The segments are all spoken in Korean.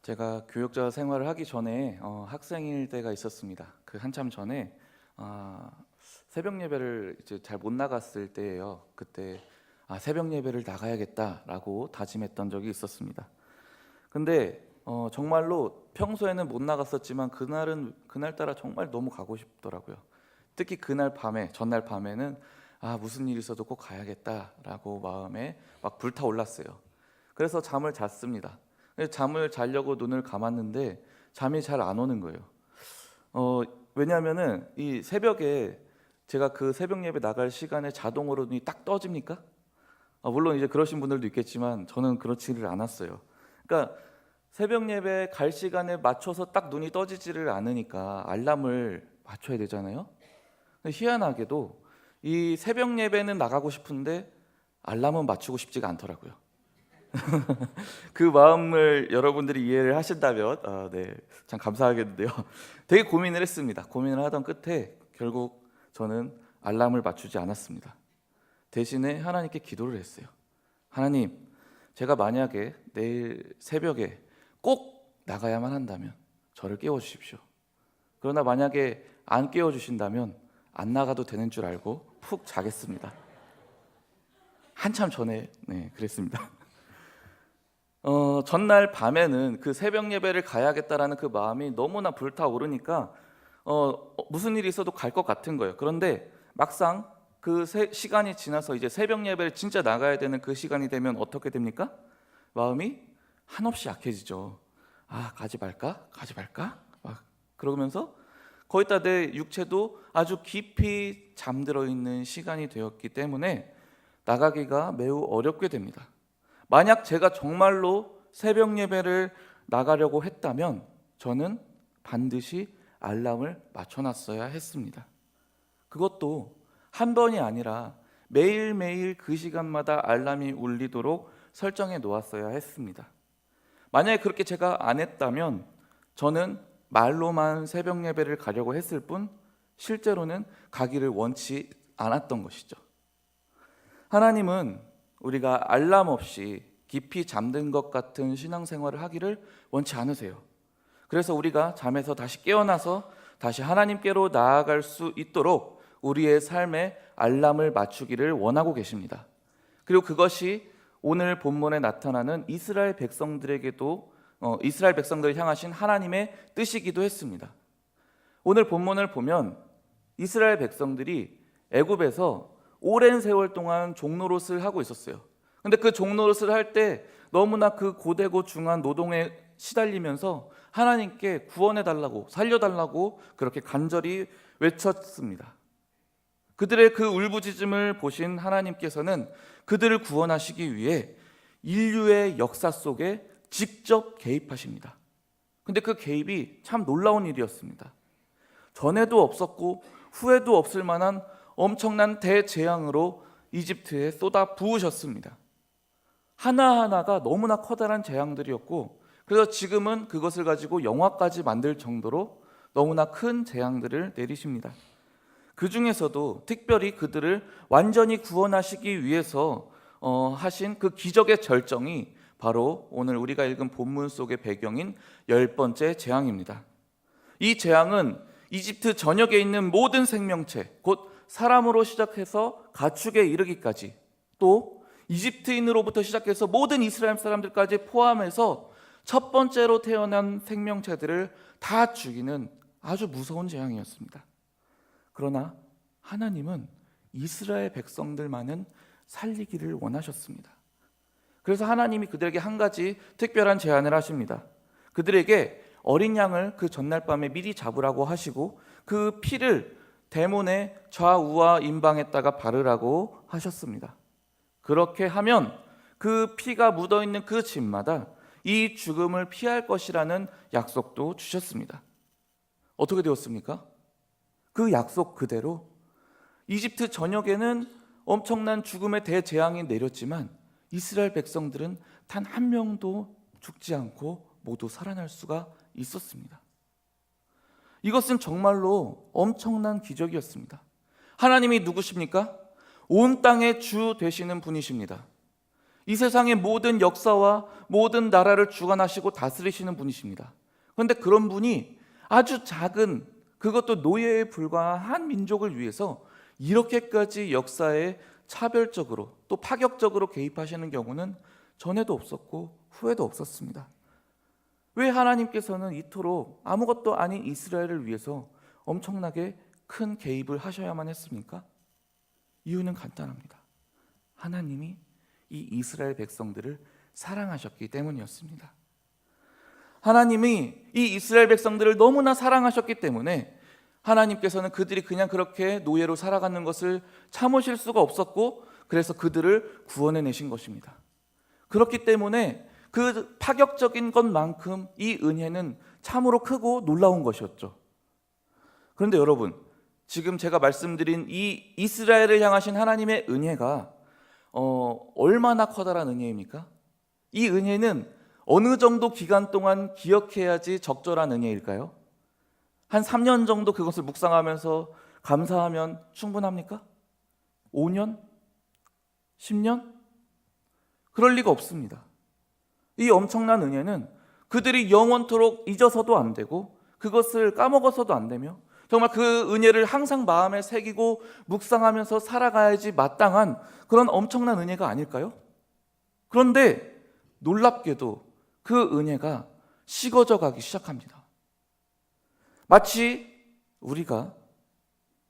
제가 교육자 생활을 하기 전에 학생일 때가 있었습니다. 그 한참 전에 새벽 예배를 이제 잘 못 나갔을 때예요. 그때 새벽 예배를 나가야겠다라고 다짐했던 적이 있었습니다. 근데 정말로 평소에는 못 나갔었지만 그날따라 정말 너무 가고 싶더라고요. 특히 그날 밤에 전날 밤에는 무슨 일이 있어도 꼭 가야겠다라고 마음에 막 불타올랐어요. 그래서 잠을 잤습니다. 잠을 자려고 눈을 감았는데 잠이 잘 안 오는 거예요. 왜냐하면은 이 새벽에 제가 그 새벽 예배 나갈 시간에 자동으로 눈이 딱 떠집니까? 물론 이제 그러신 분들도 있겠지만 저는 그렇지를 않았어요. 그러니까 새벽 예배 갈 시간에 맞춰서 딱 눈이 떠지지를 않으니까 알람을 맞춰야 되잖아요. 근데 희한하게도 이 새벽 예배는 나가고 싶은데 알람은 맞추고 싶지가 않더라고요. 그 마음을 여러분들이 이해를 하신다면 네, 참 감사하겠는데요. 되게 고민을 했습니다. 고민을 하던 끝에 결국 저는 알람을 맞추지 않았습니다. 대신에 하나님께 기도를 했어요. 하나님, 제가 만약에 내일 새벽에 꼭 나가야만 한다면 저를 깨워주십시오. 그러나 만약에 안 깨워주신다면 안 나가도 되는 줄 알고 푹 자겠습니다. 한참 전에 그랬습니다. 전날 밤에는 그 새벽 예배를 가야겠다라는 그 마음이 너무나 불타오르니까 무슨 일이 있어도 갈 것 같은 거예요. 그런데 막상 그 시간이 지나서 이제 새벽 예배를 진짜 나가야 되는 그 시간이 되면 어떻게 됩니까? 마음이 한없이 약해지죠. 가지 말까? 막 그러면서 거기다 내 육체도 아주 깊이 잠들어 있는 시간이 되었기 때문에 나가기가 매우 어렵게 됩니다. 만약 제가 정말로 새벽 예배를 나가려고 했다면 저는 반드시 알람을 맞춰놨어야 했습니다. 그것도 한 번이 아니라 매일매일 그 시간마다 알람이 울리도록 설정해 놓았어야 했습니다. 만약에 그렇게 제가 안 했다면 저는 말로만 새벽 예배를 가려고 했을 뿐 실제로는 가기를 원치 않았던 것이죠. 하나님은 우리가 알람 없이 깊이 잠든 것 같은 신앙생활을 하기를 원치 않으세요. 그래서 우리가 잠에서 다시 깨어나서 다시 하나님께로 나아갈 수 있도록 우리의 삶에 알람을 맞추기를 원하고 계십니다. 그리고 그것이 오늘 본문에 나타나는 이스라엘 백성들에게도 이스라엘 백성들을 향하신 하나님의 뜻이기도 했습니다. 오늘 본문을 보면 이스라엘 백성들이 애굽에서 오랜 세월 동안 종노릇을 하고 있었어요. 근데 그 종노릇을 할 때 너무나 그 고되고 중한 노동에 시달리면서 하나님께 구원해달라고 살려달라고 그렇게 간절히 외쳤습니다. 그들의 그 울부짖음을 보신 하나님께서는 그들을 구원하시기 위해 인류의 역사 속에 직접 개입하십니다. 근데 그 개입이 참 놀라운 일이었습니다. 전에도 없었고 후에도 없을 만한 엄청난 대재앙으로 이집트에 쏟아 부으셨습니다. 하나하나가 너무나 커다란 재앙들이었고 그래서 지금은 그것을 가지고 영화까지 만들 정도로 너무나 큰 재앙들을 내리십니다. 그 중에서도 특별히 그들을 완전히 구원하시기 위해서 하신 그 기적의 절정이 바로 오늘 우리가 읽은 본문 속의 배경인 10번째 재앙입니다. 이 재앙은 이집트 전역에 있는 모든 생명체, 곧 사람으로 시작해서 가축에 이르기까지 또 이집트인으로부터 시작해서 모든 이스라엘 사람들까지 포함해서 첫 번째로 태어난 생명체들을 다 죽이는 아주 무서운 재앙이었습니다. 그러나 하나님은 이스라엘 백성들만은 살리기를 원하셨습니다. 그래서 하나님이 그들에게 한 가지 특별한 제안을 하십니다. 그들에게 어린 양을 그 전날 밤에 미리 잡으라고 하시고 그 피를 대문의 좌우와 임방에다가 바르라고 하셨습니다. 그렇게 하면 그 피가 묻어있는 그 집마다 이 죽음을 피할 것이라는 약속도 주셨습니다. 어떻게 되었습니까? 그 약속 그대로 이집트 전역에는 엄청난 죽음의 대재앙이 내렸지만 이스라엘 백성들은 단 한 명도 죽지 않고 모두 살아날 수가 있었습니다. 이것은 정말로 엄청난 기적이었습니다. 하나님이 누구십니까? 온 땅의 주 되시는 분이십니다. 이 세상의 모든 역사와 모든 나라를 주관하시고 다스리시는 분이십니다. 그런데 그런 분이 아주 작은, 그것도 노예에 불과한 한 민족을 위해서 이렇게까지 역사에 차별적으로 또 파격적으로 개입하시는 경우는 전에도 없었고 후에도 없었습니다. 왜 하나님께서는 이토록 아무것도 아닌 이스라엘을 위해서 엄청나게 큰 개입을 하셔야만 했습니까? 이유는 간단합니다. 하나님이 이 이스라엘 백성들을 사랑하셨기 때문이었습니다. 하나님이 이 이스라엘 백성들을 너무나 사랑하셨기 때문에 하나님께서는 그들이 그냥 그렇게 노예로 살아가는 것을 참으실 수가 없었고, 그래서 그들을 구원해내신 것입니다. 그렇기 때문에 그 파격적인 것만큼 이 은혜는 참으로 크고 놀라운 것이었죠. 그런데 여러분, 지금 제가 말씀드린 이 이스라엘을 향하신 하나님의 은혜가 얼마나 커다란 은혜입니까? 이 은혜는 어느 정도 기간 동안 기억해야지 적절한 은혜일까요? 한 3년 정도 그것을 묵상하면서 감사하면 충분합니까? 5년? 10년? 그럴 리가 없습니다. 이 엄청난 은혜는 그들이 영원토록 잊어서도 안 되고 그것을 까먹어서도 안 되며 정말 그 은혜를 항상 마음에 새기고 묵상하면서 살아가야지 마땅한 그런 엄청난 은혜가 아닐까요? 그런데 놀랍게도 그 은혜가 식어져 가기 시작합니다. 마치 우리가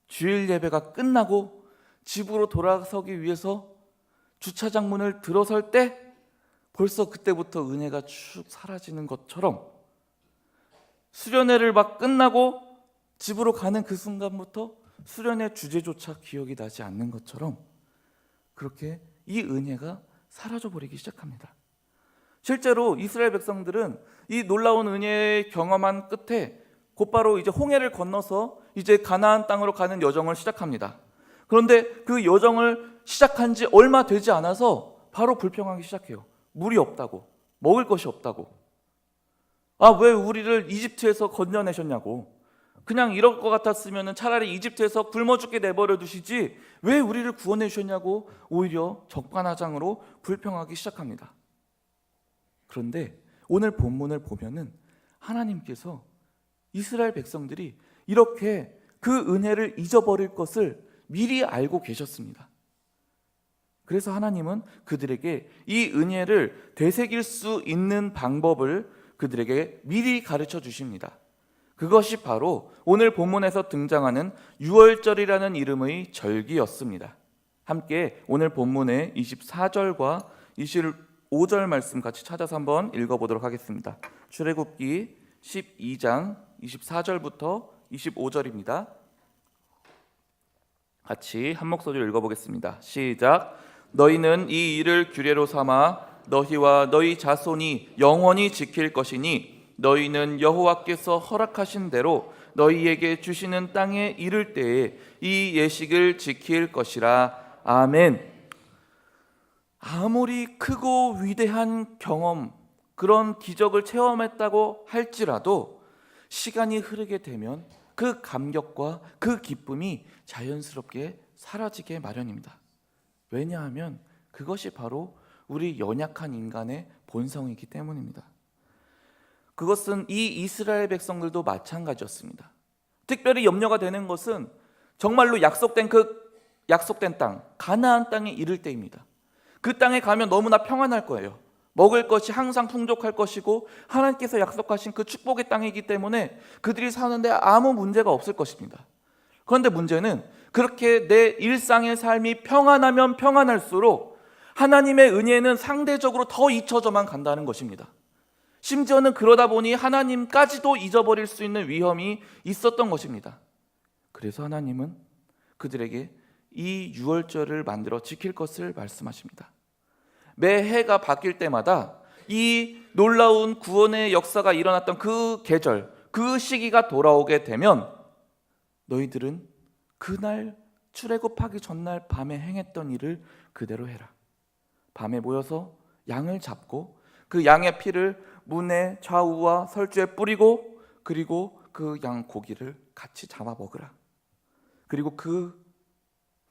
주일 예배가 끝나고 집으로 돌아서기 위해서 주차장 문을 들어설 때 벌써 그때부터 은혜가 쭉 사라지는 것처럼, 수련회를 막 끝나고 집으로 가는 그 순간부터 수련회 주제조차 기억이 나지 않는 것처럼 그렇게 이 은혜가 사라져버리기 시작합니다. 실제로 이스라엘 백성들은 이 놀라운 은혜의 경험한 끝에 곧바로 이제 홍해를 건너서 이제 가나안 땅으로 가는 여정을 시작합니다. 그런데 그 여정을 시작한 지 얼마 되지 않아서 바로 불평하기 시작해요. 물이 없다고, 먹을 것이 없다고. 왜 우리를 이집트에서 건져내셨냐고. 그냥 이럴 것 같았으면 차라리 이집트에서 굶어 죽게 내버려 두시지 왜 우리를 구원해 주셨냐고 오히려 적반하장으로 불평하기 시작합니다. 그런데 오늘 본문을 보면은 하나님께서 이스라엘 백성들이 이렇게 그 은혜를 잊어버릴 것을 미리 알고 계셨습니다. 그래서 하나님은 그들에게 이 은혜를 되새길 수 있는 방법을 그들에게 미리 가르쳐 주십니다. 그것이 바로 오늘 본문에서 등장하는 유월절이라는 이름의 절기였습니다. 함께 오늘 본문의 24절과 25절 말씀 같이 찾아서 한번 읽어보도록 하겠습니다. 출애굽기 12장 24절부터 25절입니다. 같이 한 목소리로 읽어보겠습니다. 시작. 너희는 이 일을 규례로 삼아 너희와 너희 자손이 영원히 지킬 것이니 너희는 여호와께서 허락하신 대로 너희에게 주시는 땅에 이를 때에 이 예식을 지킬 것이라. 아멘. 아무리 크고 위대한 경험, 그런 기적을 체험했다고 할지라도 시간이 흐르게 되면 그 감격과 그 기쁨이 자연스럽게 사라지게 마련입니다. 왜냐하면 그것이 바로 우리 연약한 인간의 본성이기 때문입니다. 그것은 이 이스라엘 백성들도 마찬가지였습니다. 특별히 염려가 되는 것은 정말로 약속된 땅, 가나안 땅에 이를 때입니다. 그 땅에 가면 너무나 평안할 거예요. 먹을 것이 항상 풍족할 것이고 하나님께서 약속하신 그 축복의 땅이기 때문에 그들이 사는데 아무 문제가 없을 것입니다. 그런데 문제는 그렇게 내 일상의 삶이 평안하면 평안할수록 하나님의 은혜는 상대적으로 더 잊혀져만 간다는 것입니다. 심지어는 그러다 보니 하나님까지도 잊어버릴 수 있는 위험이 있었던 것입니다. 그래서 하나님은 그들에게 이 유월절을 만들어 지킬 것을 말씀하십니다. 매 해가 바뀔 때마다 이 놀라운 구원의 역사가 일어났던 그 계절, 그 시기가 돌아오게 되면 너희들은 그날 출애굽하기 전날 밤에 행했던 일을 그대로 해라. 밤에 모여서 양을 잡고 그 양의 피를 문의 좌우와 설주에 뿌리고 그리고 그 양 고기를 같이 잡아 먹으라. 그리고 그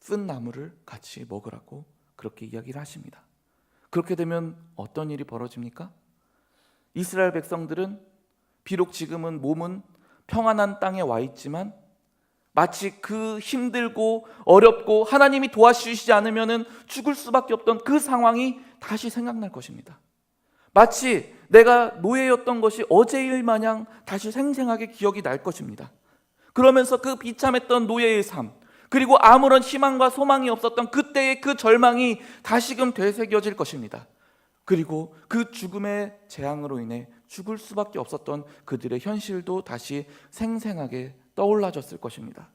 쓴 나물을 같이 먹으라고 그렇게 이야기를 하십니다. 그렇게 되면 어떤 일이 벌어집니까? 이스라엘 백성들은 비록 지금은 몸은 평안한 땅에 와 있지만 마치 그 힘들고 어렵고 하나님이 도와주시지 않으면 죽을 수밖에 없던 그 상황이 다시 생각날 것입니다. 마치 내가 노예였던 것이 어제 일 마냥 다시 생생하게 기억이 날 것입니다. 그러면서 그 비참했던 노예의 삶, 그리고 아무런 희망과 소망이 없었던 그때의 그 절망이 다시금 되새겨질 것입니다. 그리고 그 죽음의 재앙으로 인해 죽을 수밖에 없었던 그들의 현실도 다시 생생하게 떠올라졌을 것입니다.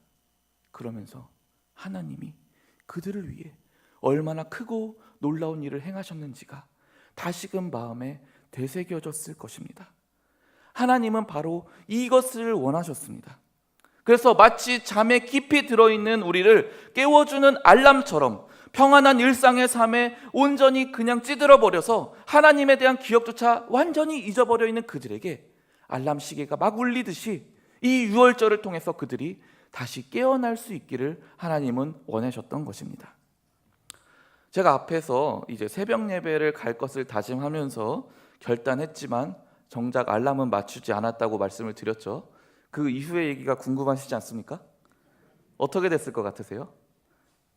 그러면서 하나님이 그들을 위해 얼마나 크고 놀라운 일을 행하셨는지가 다시금 마음에 되새겨졌을 것입니다. 하나님은 바로 이것을 원하셨습니다. 그래서 마치 잠에 깊이 들어있는 우리를 깨워주는 알람처럼 평안한 일상의 삶에 온전히 그냥 찌들어 버려서 하나님에 대한 기억조차 완전히 잊어버려 있는 그들에게 알람 시계가 막 울리듯이 이 유월절을 통해서 그들이 다시 깨어날 수 있기를 하나님은 원하셨던 것입니다. 제가 앞에서 이제 새벽 예배를 갈 것을 다짐하면서 결단했지만 정작 알람은 맞추지 않았다고 말씀을 드렸죠. 그 이후의 얘기가 궁금하시지 않습니까? 어떻게 됐을 것 같으세요?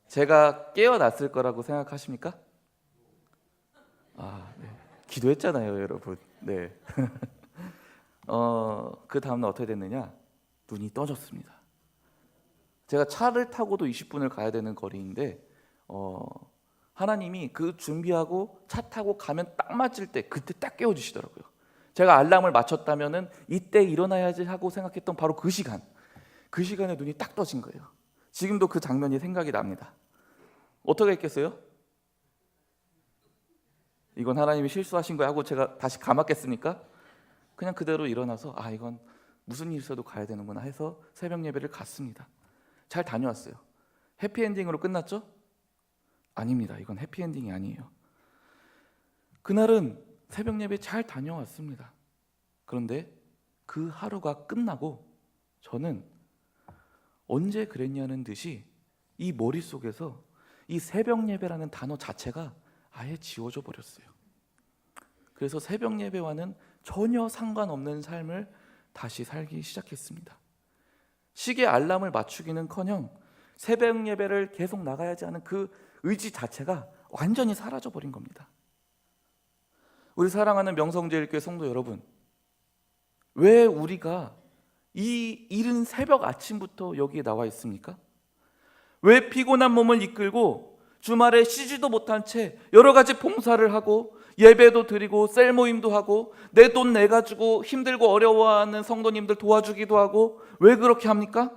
제가 깨어났을 거라고 생각하십니까? 네. 기도했잖아요, 여러분. 네. 그 다음날 어떻게 됐느냐? 눈이 떠졌습니다. 제가 차를 타고도 20분을 가야 되는 거리인데 하나님이 그 준비하고 차 타고 가면 딱 맞을 때 그때 딱 깨워주시더라고요. 제가 알람을 맞췄다면은 이때 일어나야지 하고 생각했던 바로 그 시간에 눈이 딱 떠진 거예요. 지금도 그 장면이 생각이 납니다. 어떻게 했겠어요? 이건 하나님이 실수하신 거야 하고 제가 다시 감았겠습니까? 그냥 그대로 일어나서 이건 무슨 일 있어도 가야 되는구나 해서 새벽 예배를 갔습니다. 잘 다녀왔어요. 해피엔딩으로 끝났죠? 아닙니다. 이건 해피엔딩이 아니에요. 그날은 새벽 예배 잘 다녀왔습니다. 그런데 그 하루가 끝나고 저는 언제 그랬냐는 듯이 이 머릿속에서 이 새벽 예배라는 단어 자체가 아예 지워져 버렸어요. 그래서 새벽 예배와는 전혀 상관없는 삶을 다시 살기 시작했습니다. 시계 알람을 맞추기는커녕 새벽 예배를 계속 나가야지 하는 그 의지 자체가 완전히 사라져 버린 겁니다. 우리 사랑하는 명성제일교회 성도 여러분, 왜 우리가 이 이른 새벽 아침부터 여기에 나와 있습니까? 왜 피곤한 몸을 이끌고 주말에 쉬지도 못한 채 여러 가지 봉사를 하고 예배도 드리고 셀 모임도 하고 내 돈 내가지고 힘들고 어려워하는 성도님들 도와주기도 하고 왜 그렇게 합니까?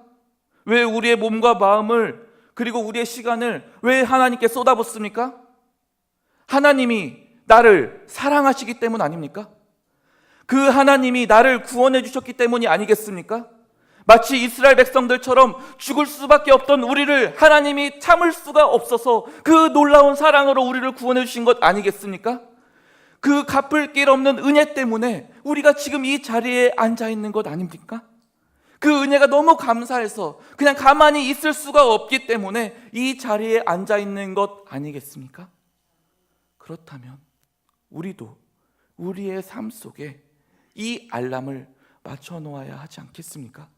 왜 우리의 몸과 마음을 그리고 우리의 시간을 왜 하나님께 쏟아붓습니까? 하나님이 나를 사랑하시기 때문 아닙니까? 그 하나님이 나를 구원해 주셨기 때문이 아니겠습니까? 마치 이스라엘 백성들처럼 죽을 수밖에 없던 우리를 하나님이 참을 수가 없어서 그 놀라운 사랑으로 우리를 구원해 주신 것 아니겠습니까? 그 갚을 길 없는 은혜 때문에 우리가 지금 이 자리에 앉아 있는 것 아닙니까? 그 은혜가 너무 감사해서 그냥 가만히 있을 수가 없기 때문에 이 자리에 앉아 있는 것 아니겠습니까? 그렇다면 우리도 우리의 삶 속에 이 알람을 맞춰 놓아야 하지 않겠습니까?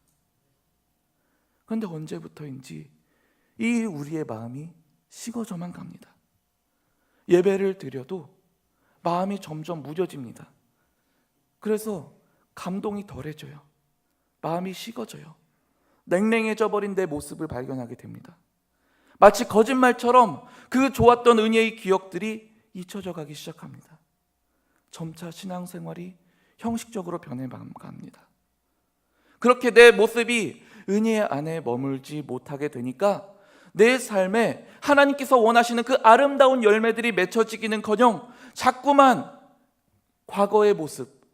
그런데 언제부터인지 이 우리의 마음이 식어져만 갑니다. 예배를 드려도 마음이 점점 무뎌집니다. 그래서 감동이 덜해져요. 마음이 식어져요. 냉랭해져 버린 내 모습을 발견하게 됩니다. 마치 거짓말처럼 그 좋았던 은혜의 기억들이 잊혀져 가기 시작합니다. 점차 신앙생활이 형식적으로 변해갑니다. 그렇게 내 모습이 은혜 안에 머물지 못하게 되니까 내 삶에 하나님께서 원하시는 그 아름다운 열매들이 맺혀지기는커녕 자꾸만 과거의 모습,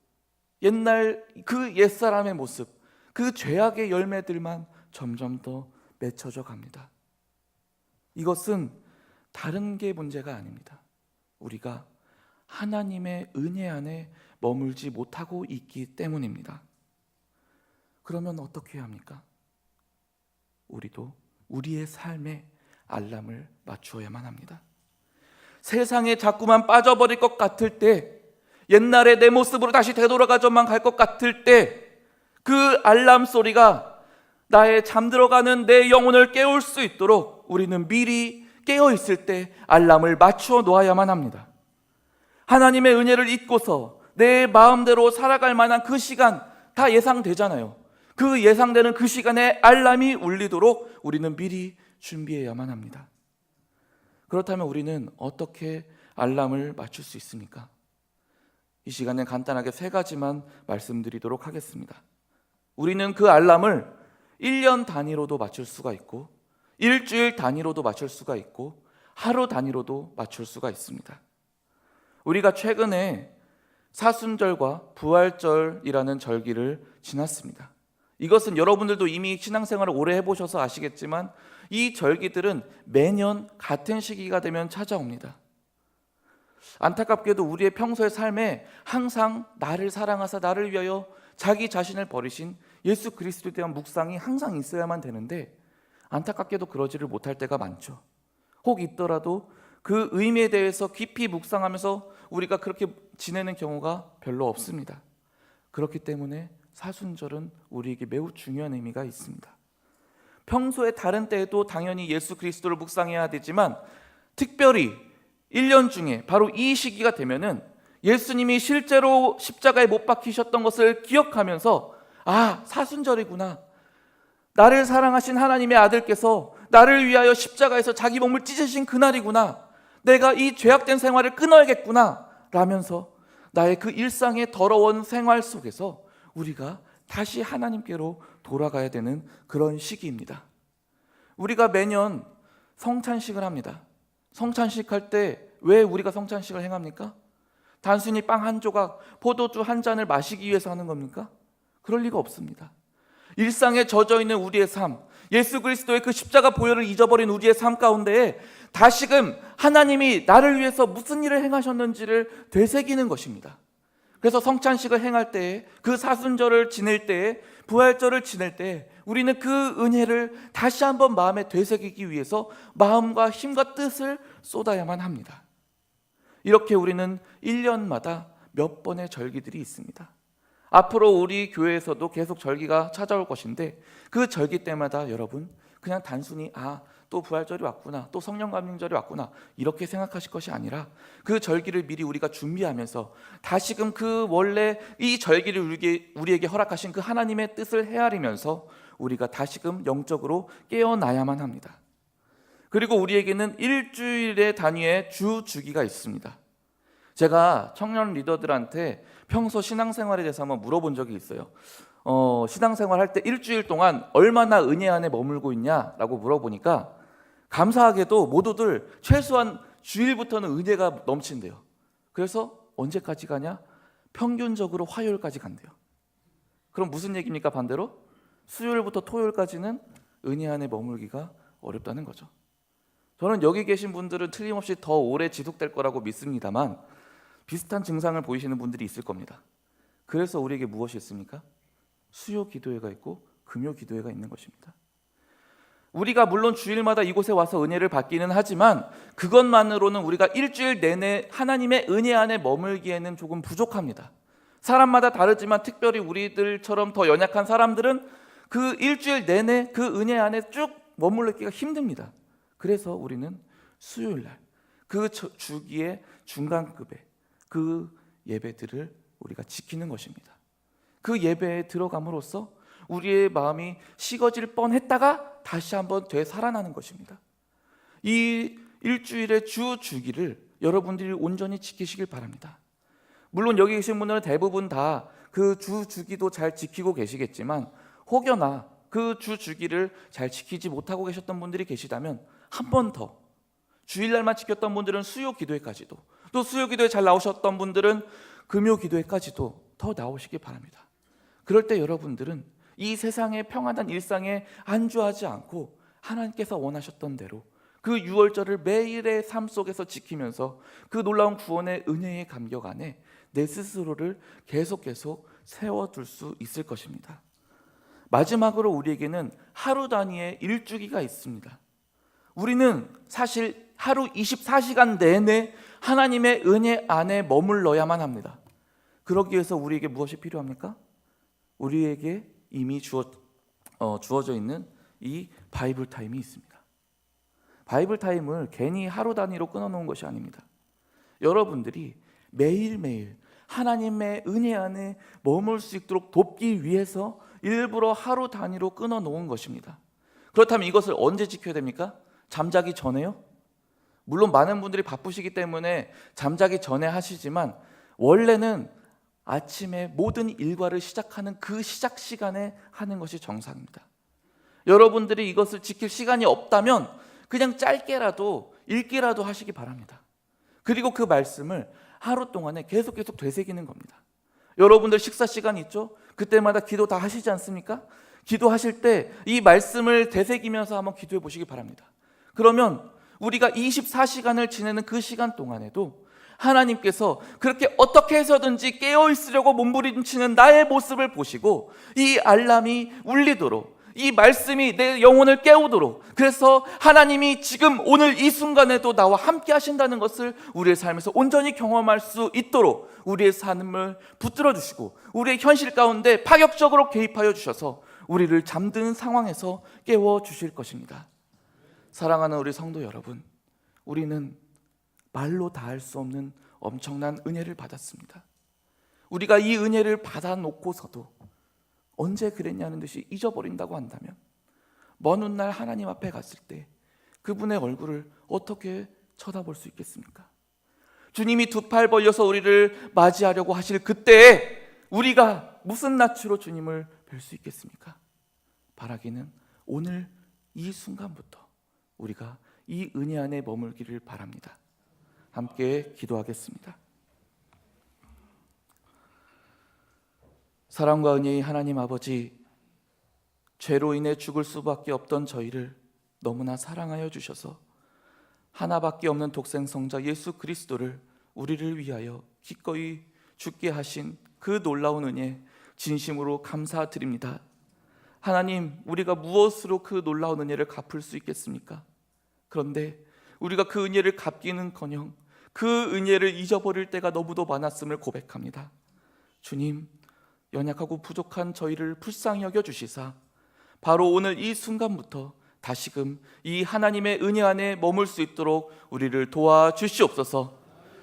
옛날 그 옛사람의 모습, 그 죄악의 열매들만 점점 더 맺혀져 갑니다. 이것은 다른 게 문제가 아닙니다. 우리가 하나님의 은혜 안에 머물지 못하고 있기 때문입니다. 그러면 어떻게 해야 합니까? 우리도 우리의 삶에 알람을 맞추어야만 합니다. 세상에 자꾸만 빠져버릴 것 같을 때, 옛날에 내 모습으로 다시 되돌아가져만 갈 것 같을 때, 그 알람 소리가 나의 잠들어가는 내 영혼을 깨울 수 있도록 우리는 미리 깨어있을 때 알람을 맞추어 놓아야만 합니다. 하나님의 은혜를 잊고서 내 마음대로 살아갈 만한 그 시간 다 예상되잖아요. 그 예상되는 그 시간에 알람이 울리도록 우리는 미리 준비해야만 합니다. 그렇다면 우리는 어떻게 알람을 맞출 수 있습니까? 이 시간에 간단하게 3가지만 말씀드리도록 하겠습니다. 우리는 그 알람을 1년 단위로도 맞출 수가 있고, 일주일 단위로도 맞출 수가 있고, 하루 단위로도 맞출 수가 있습니다. 우리가 최근에 사순절과 부활절이라는 절기를 지났습니다. 이것은 여러분들도 이미 신앙생활을 오래 해보셔서 아시겠지만 이 절기들은 매년 같은 시기가 되면 찾아옵니다. 안타깝게도 우리의 평소의 삶에 항상 나를 사랑하사 나를 위하여 자기 자신을 버리신 예수 그리스도에 대한 묵상이 항상 있어야만 되는데, 안타깝게도 그러지를 못할 때가 많죠. 혹 있더라도 그 의미에 대해서 깊이 묵상하면서 우리가 그렇게 지내는 경우가 별로 없습니다. 그렇기 때문에 사순절은 우리에게 매우 중요한 의미가 있습니다. 평소에 다른 때에도 당연히 예수 그리스도를 묵상해야 되지만, 특별히 1년 중에 바로 이 시기가 되면은 예수님이 실제로 십자가에 못 박히셨던 것을 기억하면서, 아, 사순절이구나, 나를 사랑하신 하나님의 아들께서 나를 위하여 십자가에서 자기 몸을 찢으신 그날이구나, 내가 이 죄악된 생활을 끊어야겠구나 라면서 나의 그 일상의 더러운 생활 속에서 우리가 다시 하나님께로 돌아가야 되는 그런 시기입니다. 우리가 매년 성찬식을 합니다. 성찬식 할 때 왜 우리가 성찬식을 행합니까? 단순히 빵 한 조각, 포도주 한 잔을 마시기 위해서 하는 겁니까? 그럴 리가 없습니다. 일상에 젖어 있는 우리의 삶, 예수 그리스도의 그 십자가 보혈을 잊어버린 우리의 삶 가운데에 다시금 하나님이 나를 위해서 무슨 일을 행하셨는지를 되새기는 것입니다. 그래서 성찬식을 행할 때에, 그 사순절을 지낼 때에, 부활절을 지낼 때에 우리는 그 은혜를 다시 한번 마음에 되새기기 위해서 마음과 힘과 뜻을 쏟아야만 합니다. 이렇게 우리는 1년마다 몇 번의 절기들이 있습니다. 앞으로 우리 교회에서도 계속 절기가 찾아올 것인데, 그 절기 때마다 여러분 그냥 단순히 또 부활절이 왔구나, 또 성령감림절이 왔구나 이렇게 생각하실 것이 아니라, 그 절기를 미리 우리가 준비하면서 다시금 그 원래 이 절기를 우리에게 허락하신 그 하나님의 뜻을 헤아리면서 우리가 다시금 영적으로 깨어나야만 합니다. 그리고 우리에게는 일주일의 단위의 주 주기가 있습니다. 제가 청년 리더들한테 평소 신앙생활에 대해서 한번 물어본 적이 있어요. 신앙생활 할 때 일주일 동안 얼마나 은혜 안에 머물고 있냐라고 물어보니까, 감사하게도 모두들 최소한 주일부터는 은혜가 넘친대요. 그래서 언제까지 가냐? 평균적으로 화요일까지 간대요. 그럼 무슨 얘기입니까? 반대로 수요일부터 토요일까지는 은혜 안에 머물기가 어렵다는 거죠. 저는 여기 계신 분들은 틀림없이 더 오래 지속될 거라고 믿습니다만, 비슷한 증상을 보이시는 분들이 있을 겁니다. 그래서 우리에게 무엇이 있습니까? 수요 기도회가 있고 금요 기도회가 있는 것입니다. 우리가 물론 주일마다 이곳에 와서 은혜를 받기는 하지만 그것만으로는 우리가 일주일 내내 하나님의 은혜 안에 머물기에는 조금 부족합니다. 사람마다 다르지만 특별히 우리들처럼 더 연약한 사람들은 그 일주일 내내 그 은혜 안에 쭉 머물기가 힘듭니다. 그래서 우리는 수요일날 그 주기의 중간급에 그 예배들을 우리가 지키는 것입니다. 그 예배에 들어감으로써 우리의 마음이 식어질 뻔했다가 다시 한번 되살아나는 것입니다. 이 일주일의 주 주기를 여러분들이 온전히 지키시길 바랍니다. 물론 여기 계신 분들은 대부분 다 그 주 주기도 잘 지키고 계시겠지만, 혹여나 그 주 주기를 잘 지키지 못하고 계셨던 분들이 계시다면 한 번 더, 주일날만 지켰던 분들은 수요 기도회까지도, 또 수요 기도회 잘 나오셨던 분들은 금요 기도회까지도 더 나오시기 바랍니다. 그럴 때 여러분들은 이 세상의 평안한 일상에 안주하지 않고 하나님께서 원하셨던 대로 그 유월절을 매일의 삶 속에서 지키면서 그 놀라운 구원의 은혜의 감격 안에 내 스스로를 계속 세워둘 수 있을 것입니다. 마지막으로 우리에게는 하루 단위의 일주기가 있습니다. 우리는 사실 하루 24시간 내내 하나님의 은혜 안에 머물러야만 합니다. 그러기 위해서 우리에게 무엇이 필요합니까? 우리에게 이미 주어져 있는 이 바이블 타임이 있습니다. 바이블 타임을 괜히 하루 단위로 끊어놓은 것이 아닙니다. 여러분들이 매일매일 하나님의 은혜 안에 머물 수 있도록 돕기 위해서 일부러 하루 단위로 끊어놓은 것입니다. 그렇다면 이것을 언제 지켜야 됩니까? 잠자기 전에요? 물론 많은 분들이 바쁘시기 때문에 잠자기 전에 하시지만 원래는 아침에 모든 일과를 시작하는 그 시작 시간에 하는 것이 정상입니다. 여러분들이 이것을 지킬 시간이 없다면 그냥 짧게라도 읽기라도 하시기 바랍니다. 그리고 그 말씀을 하루 동안에 계속 되새기는 겁니다. 여러분들 식사 시간 있죠? 그때마다 기도 다 하시지 않습니까? 기도하실 때 이 말씀을 되새기면서 한번 기도해 보시기 바랍니다. 그러면 우리가 24시간을 지내는 그 시간 동안에도 하나님께서 그렇게 어떻게 해서든지 깨어있으려고 몸부림치는 나의 모습을 보시고 이 알람이 울리도록, 이 말씀이 내 영혼을 깨우도록, 그래서 하나님이 지금 오늘 이 순간에도 나와 함께 하신다는 것을 우리의 삶에서 온전히 경험할 수 있도록 우리의 삶을 붙들어 주시고 우리의 현실 가운데 파격적으로 개입하여 주셔서 우리를 잠든 상황에서 깨워 주실 것입니다. 사랑하는 우리 성도 여러분, 우리는 말로 다할 수 없는 엄청난 은혜를 받았습니다. 우리가 이 은혜를 받아놓고서도 언제 그랬냐는 듯이 잊어버린다고 한다면 먼 훗날 하나님 앞에 갔을 때 그분의 얼굴을 어떻게 쳐다볼 수 있겠습니까? 주님이 두 팔 벌려서 우리를 맞이하려고 하실 그때에 우리가 무슨 낯으로 주님을 뵐 수 있겠습니까? 바라기는 오늘 이 순간부터 우리가 이 은혜 안에 머물기를 바랍니다. 함께 기도하겠습니다. 사랑과 은혜의 하나님 아버지, 죄로 인해 죽을 수밖에 없던 저희를 너무나 사랑하여 주셔서 하나밖에 없는 독생성자 예수 그리스도를 우리를 위하여 기꺼이 죽게 하신 그 놀라운 은혜 진심으로 감사드립니다. 하나님, 우리가 무엇으로 그 놀라운 은혜를 갚을 수 있겠습니까? 그런데 우리가 그 은혜를 갚기는커녕 그 은혜를 잊어버릴 때가 너무도 많았음을 고백합니다. 주님, 연약하고 부족한 저희를 불쌍히 여겨주시사 바로 오늘 이 순간부터 다시금 이 하나님의 은혜 안에 머물 수 있도록 우리를 도와주시옵소서.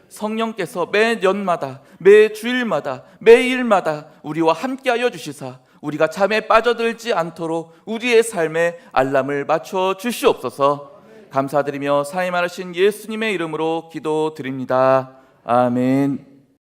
성령께서 매 년마다, 매 주일마다, 매일마다 우리와 함께하여 주시사 우리가 잠에 빠져들지 않도록 우리의 삶에 알람을 맞춰 주시옵소서. 감사드리며 사임 하신 예수님의 이름으로 기도드립니다. 아멘.